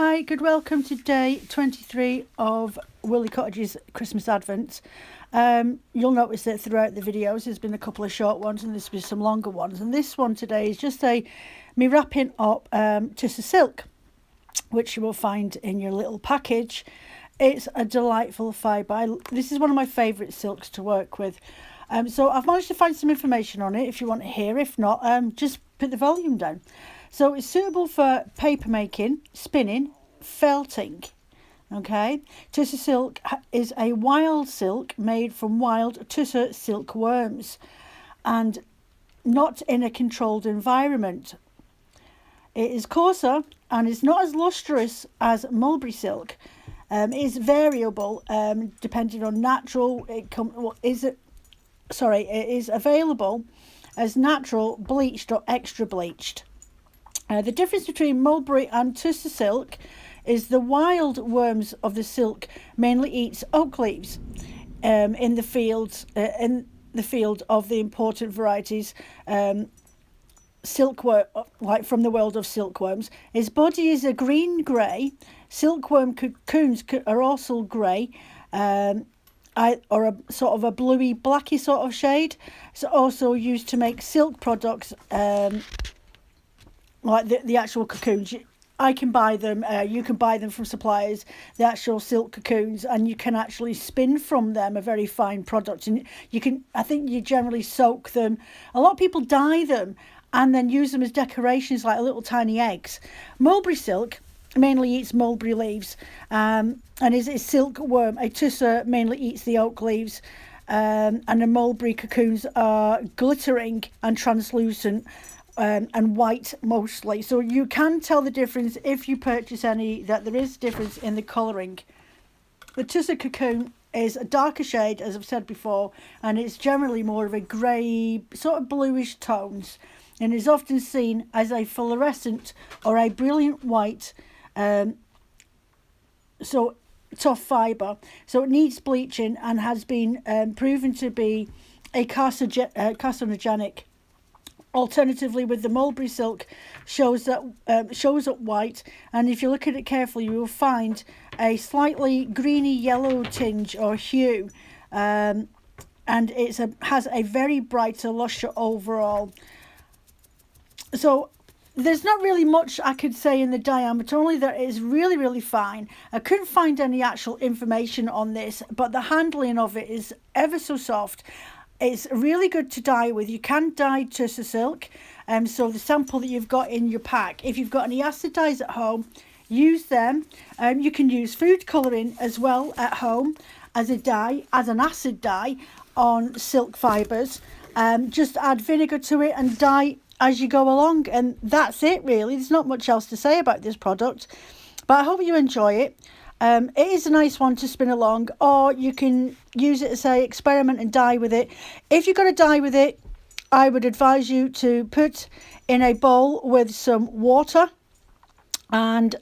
Hi, good welcome to day 23 of Willie Cottage's Christmas Advent. You'll notice that throughout the videos there's been a couple of short ones and there's been some longer ones, and this one today is just me wrapping up Tussah silk, which you will find in your little package. It's a delightful fibre. This is one of my favourite silks to work with. So I've managed to find some information on it if you want to hear. If not, just put the volume down. So it's suitable for paper making, spinning, felting. Okay, Tussah silk is a wild silk made from wild Tussah silkworms and not in a controlled environment. It is coarser and is not as lustrous as mulberry silk. It is variable depending on natural. It is available as natural, bleached or extra bleached. The difference between mulberry and Tussah silk is the wild worms of the silk mainly eats oak leaves in the field of the important varieties silkworm, like from the world of silkworms. Its body is a green grey. Silkworm cocoons are also grey, or a sort of a bluey blacky sort of shade. It's also used to make silk products, like the actual cocoons. I can buy them, you can buy them from suppliers, the actual silk cocoons, and you can actually spin from them a very fine product. And I think you generally soak them. A lot of people dye them and then use them as decorations, like little tiny eggs. Mulberry silk mainly eats mulberry leaves, and is a silkworm. A Tussah mainly eats the oak leaves, and the mulberry cocoons are glittering and translucent, and white mostly. So you can tell the difference if you purchase any, that there is difference in the colouring. The Tussah cocoon is a darker shade, as I've said before, and it's generally more of a grey, sort of bluish tones, and is often seen as a fluorescent or a brilliant white, so tough fibre. So it needs bleaching and has been proven to be a carcinogenic. Alternatively, with the mulberry silk, shows up white, and if you look at it carefully, you will find a slightly greeny yellow tinge or hue, and has a very brighter lustre overall. So there's not really much I could say in the diameter, only that it is really, really fine. I couldn't find any actual information on this, but the handling of it is ever so soft. It's really good to dye with. You can dye Tussah silk, so the sample that you've got in your pack, if you've got any acid dyes at home, use them. You can use food colouring as well at home as a dye, as an acid dye on silk fibres. Just add vinegar to it and dye as you go along, and that's it really. There's not much else to say about this product, but I hope you enjoy it. It is a nice one to spin along, or you can use it as a experiment and dye with it. If you're going to dye with it, I would advise you to put in a bowl with some water and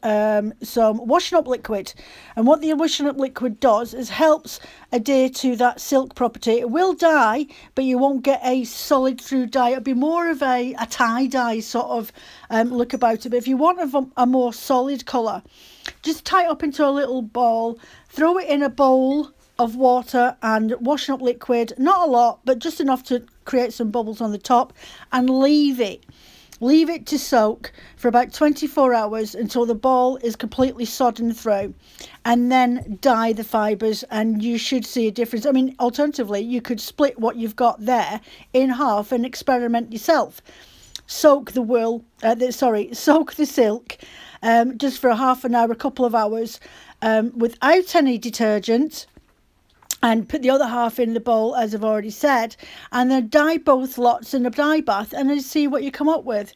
some washing up liquid. And what the washing up liquid does is helps adhere to that silk property. It will dye, but you won't get a solid through dye. It'll be more of a tie-dye sort of look about it. But if you want a more solid colour, just tie it up into a little ball, throw it in a bowl of water and washing up liquid, not a lot, but just enough to create some bubbles on the top, and leave it to soak for about 24 hours until the ball is completely sodden through, and then dye the fibres, and you should see a difference. I mean, alternatively, you could split what you've got there in half and experiment yourself. Soak the silk just for a half an hour, a couple of hours, without any detergent, and put the other half in the bowl, as I've already said, and then dye both lots in a dye bath and then see what you come up with. At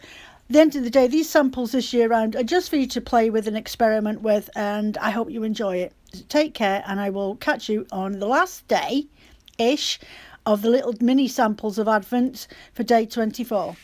the end of the day, these samples this year round are just for you to play with and experiment with, and I hope you enjoy it. So take care, and I will catch you on the last day-ish of the little mini samples of Advent for day 24.